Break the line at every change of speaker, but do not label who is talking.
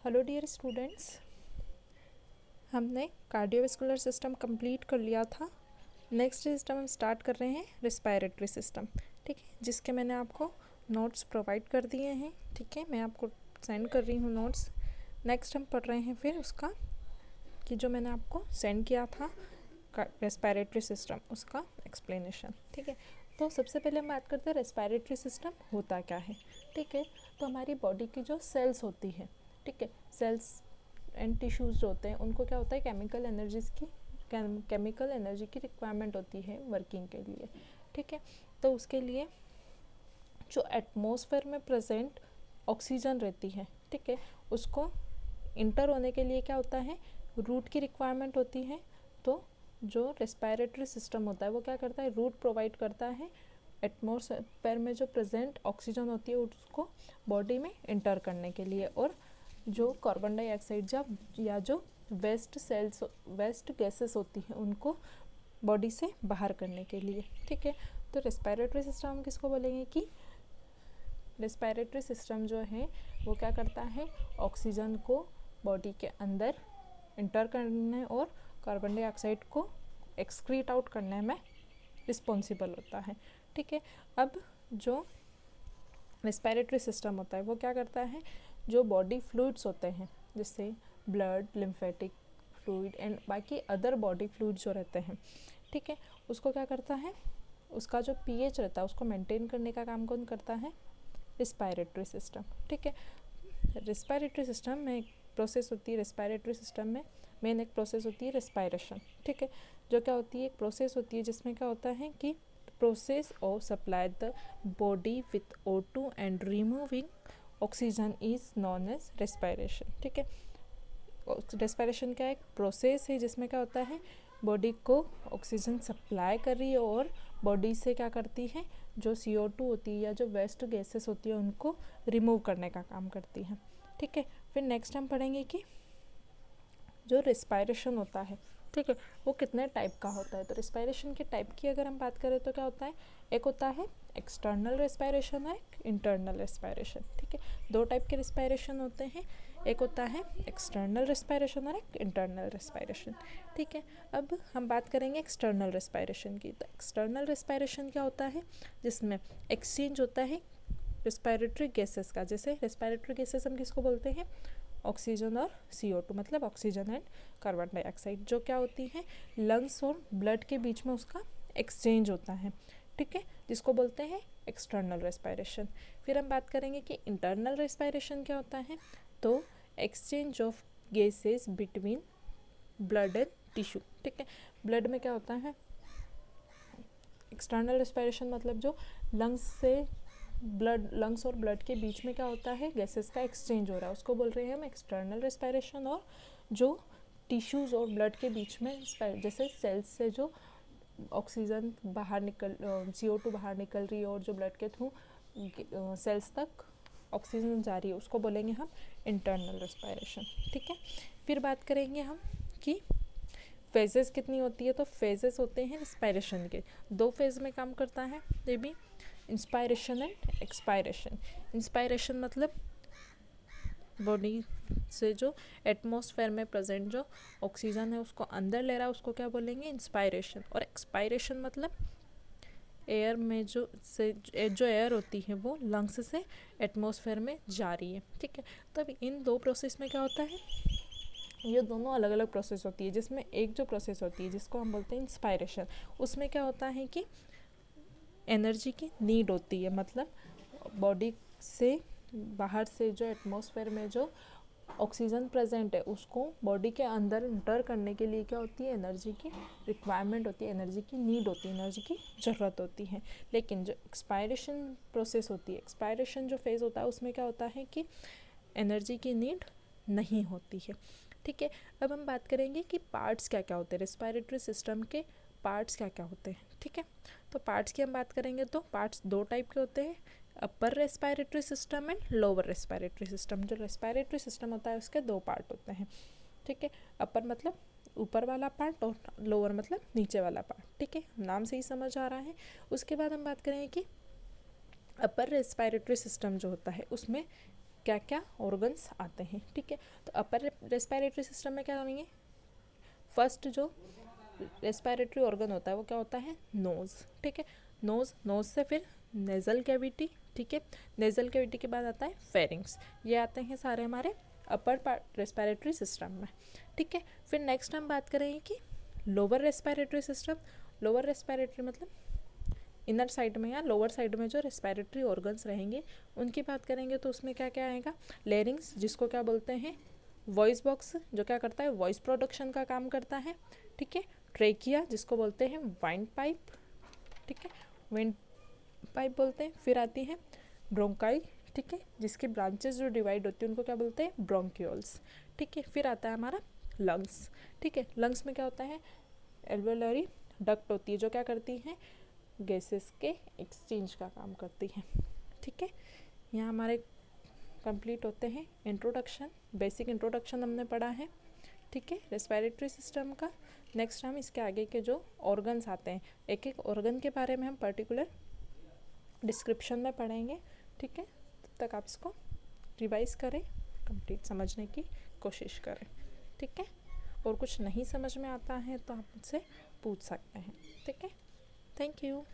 Hello dear students, हमने cardiovascular system complete कर लिया था। नेक्स्ट सिस्टम हम स्टार्ट कर रहे हैं रेस्पिरेटरी सिस्टम। ठीक है, जिसके मैंने आपको नोट्स प्रोवाइड कर दिए हैं। ठीक है, मैं आपको सेंड कर रही हूँ नोट्स। नेक्स्ट हम पढ़ रहे हैं फिर उसका कि जो मैंने आपको सेंड किया था रेस्पिरेटरी सिस्टम, उसका एक्सप्लेनेशन। ठीक है, तो सबसे पहले हम बात करते हैं रेस्पिरेटरी सिस्टम होता क्या है। ठीक है, तो हमारी बॉडी की जो सेल्स होती है, ठीक है, सेल्स एंड टिश्यूज़ जो होते हैं उनको क्या होता है, केमिकल एनर्जी की रिक्वायरमेंट होती है वर्किंग के लिए। ठीक है, तो उसके लिए जो एटमॉस्फेयर में प्रेजेंट ऑक्सीजन रहती है, ठीक है, उसको इंटर होने के लिए क्या होता है, रूट की रिक्वायरमेंट होती है। तो जो रेस्पिरेटरी सिस्टम होता है वो क्या करता है, रूट प्रोवाइड करता है एटमॉस्फेयर में जो प्रेजेंट ऑक्सीजन होती है उसको बॉडी में इंटर करने के लिए, और जो कार्बन डाइऑक्साइड या जो वेस्ट गैसेस होती हैं उनको बॉडी से बाहर करने के लिए। ठीक है, तो रेस्पिरेटरी सिस्टम हम किसको बोलेंगे कि रेस्पिरेटरी सिस्टम जो है वो क्या करता है, ऑक्सीजन को बॉडी के अंदर इंटर करने और कार्बन डाइऑक्साइड को एक्सक्रीट आउट करने में रिस्पॉन्सिबल होता है। ठीक है, अब जो रेस्पिरेटरी सिस्टम होता है वो क्या करता है, जो बॉडी फ्लूइड्स होते हैं जैसे ब्लड, लिम्फेटिक फ्लूइड एंड बाकी अदर बॉडी फ्लूइड जो रहते हैं, ठीक है, उसको क्या करता है, उसका जो पीएच रहता है उसको मेंटेन करने का काम कौन करता है, रेस्पिरेटरी सिस्टम। ठीक है, रेस्पिरेटरी सिस्टम में एक प्रोसेस होती है, रेस्पिरेटरी सिस्टम में मेन एक प्रोसेस होती है रेस्पिरेशन। ठीक है, जो क्या होती है, एक प्रोसेस होती है जिसमें क्या होता है कि process of supply the body with O2 and removing oxygen is known as respiration. ठीक है, रेस्पिरेशन का एक प्रोसेस है जिसमें क्या होता है, बॉडी को ऑक्सीजन सप्लाई कर रही है और बॉडी से क्या करती है, जो CO2 होती है या जो वेस्ट गैसेस होती है उनको रिमूव करने का काम करती है। ठीक है, फिर नेक्स्ट हम पढ़ेंगे कि जो रेस्पिरेशन होता है, ठीक है, वो कितने टाइप का होता है। तो रेस्पिरेशन के टाइप की अगर हम बात करें तो क्या होता है, एक होता है एक्सटर्नल रेस्पिरेशन और एक इंटरनल रेस्पिरेशन। ठीक है, दो टाइप के रेस्पिरेशन होते हैं, एक होता है एक्सटर्नल रेस्पिरेशन और एक इंटरनल रेस्पिरेशन। ठीक है, अब हम बात करेंगे एक्सटर्नल रेस्पिरेशन की। तो एक्सटर्नल रेस्पिरेशन क्या होता है, जिसमें एक्सचेंज होता है रेस्पिरेटरी गैसेस का। जैसे रेस्पिरेटरी गैसेस हम किसको बोलते हैं, ऑक्सीजन और CO2, मतलब ऑक्सीजन एंड कार्बन डाइऑक्साइड, जो क्या होती है, लंग्स और ब्लड के बीच में उसका एक्सचेंज होता है। ठीक है, जिसको बोलते हैं एक्सटर्नल रेस्पिरेशन। फिर हम बात करेंगे कि इंटरनल रेस्पिरेशन क्या होता है, तो exchange of gases between blood and tissue. ठीक है, ब्लड में क्या होता है, एक्सटर्नल रेस्पिरेशन मतलब जो लंग्स और ब्लड के बीच में क्या होता है, गैसेस का एक्सचेंज हो रहा है, उसको बोल रहे हैं हम एक्सटर्नल रेस्पिरेशन। और जो टिश्यूज़ और ब्लड के बीच में जैसे सेल्स से जो ऑक्सीजन बाहर निकल CO2 बाहर निकल रही है और जो ब्लड के थ्रू सेल्स तक ऑक्सीजन जा रही है, उसको बोलेंगे हम इंटरनल रेस्पिरेशन। ठीक है, फिर बात करेंगे हम कि फेजेस कितनी होती है। तो फेजेस होते हैं रेस्पिरेशन के, दो फेज में काम करता है ये भी, इंस्पायरेशन एंड एक्सपायरेशन। इंस्पायरेशन मतलब बॉडी से जो एटमॉस्फेयर में प्रेजेंट जो ऑक्सीजन है उसको अंदर ले रहा है, उसको क्या बोलेंगे, इंस्पायरेशन। और एक्सपायरेशन मतलब एयर में जो एयर होती है वो लंग्स से एटमॉस्फेयर में जा रही है। ठीक है, तब इन दो प्रोसेस में क्या होता है, ये दोनों अलग अलग प्रोसेस होती है, जिसमें एक जो प्रोसेस होती है जिसको हम बोलते हैं इंस्पायरेशन, उसमें क्या होता है कि एनर्जी की नीड होती है, मतलब बॉडी से बाहर से जो एटमॉस्फेयर में जो ऑक्सीजन प्रेजेंट है उसको बॉडी के अंदर इंटर करने के लिए क्या होती है, एनर्जी की रिक्वायरमेंट होती है, एनर्जी की नीड होती है, एनर्जी की ज़रूरत होती है। लेकिन जो एक्सपायरेशन प्रोसेस होती है, एक्सपायरेशन जो फेज़ होता है उसमें क्या होता है कि एनर्जी की नीड नहीं होती है। ठीक है, अब हम बात करेंगे कि पार्ट्स क्या क्या होते हैं, रेस्पिरेटरी सिस्टम के पार्ट्स क्या क्या होते हैं। ठीक है, तो पार्ट्स की हम बात करेंगे तो पार्ट्स दो टाइप के होते हैं, upper respiratory system and lower respiratory system. जो रेस्पिरेटरी सिस्टम होता है उसके दो पार्ट होते हैं। ठीक है, अपर मतलब ऊपर वाला पार्ट और लोअर मतलब नीचे वाला पार्ट। ठीक है, नाम से ही समझ आ रहा है। उसके बाद हम बात करेंगे कि अपर रेस्पिरेटरी सिस्टम जो होता है उसमें क्या क्या ऑर्गन्स आते हैं, ठीक है। तो अपर रेस्पिरेटरी सिस्टम में क्या करेंगे, फर्स्ट जो रेस्पिरेटरी ऑर्गन होता है वो क्या होता है, नोज़, ठीक है। नोज़ से फिर नेज़ल कैविटी, ठीक है। नेज़ल कैविटी के बाद आता है फेरिंग्स। ये आते हैं सारे हमारे अपर पार्ट रेस्पिरेटरी सिस्टम में, ठीक है। फिर नेक्स्ट हम बात करेंगे कि lower respiratory system. Lower respiratory मतलब इनर साइड में या लोअर साइड में जो रेस्पिरेटरी ऑर्गन्स रहेंगे उनकी बात करेंगे तो उसमें क्या क्या आएगा, लेरिंग्स जिसको क्या बोलते हैं, वॉइस बॉक्स जो क्या करता है, वॉइस प्रोडक्शन का काम करता है, ठीक है। ट्रेकिया जिसको बोलते हैं वाइंड पाइप, ठीक है, विंड पाइप बोलते हैं। फिर आती है ब्रोंकाई, ठीक है, जिसकी ब्रांचेस जो डिवाइड होती है उनको क्या बोलते हैं, ब्रोंक्यूल्स, ठीक है। फिर आता है हमारा लंग्स, ठीक है। लंग्स में क्या होता है, एल्वेलरी डक्ट होती है जो क्या करती है, गैसेस के एक्सचेंज का काम करती है, ठीक है। यहाँ हमारे कंप्लीट होते हैं इंट्रोडक्शन, बेसिक इंट्रोडक्शन हमने पढ़ा है, ठीक है, रेस्पिरेटरी सिस्टम का। नेक्स्ट हम इसके आगे के जो ऑर्गन्स आते हैं, एक एक ऑर्गन के बारे में हम पर्टिकुलर डिस्क्रिप्शन में पढ़ेंगे, ठीक है। तब तक आप इसको रिवाइज करें, कंप्लीट समझने की कोशिश करें, ठीक है। और कुछ नहीं समझ में आता है तो आप मुझसे पूछ सकते हैं, ठीक है। Thank you.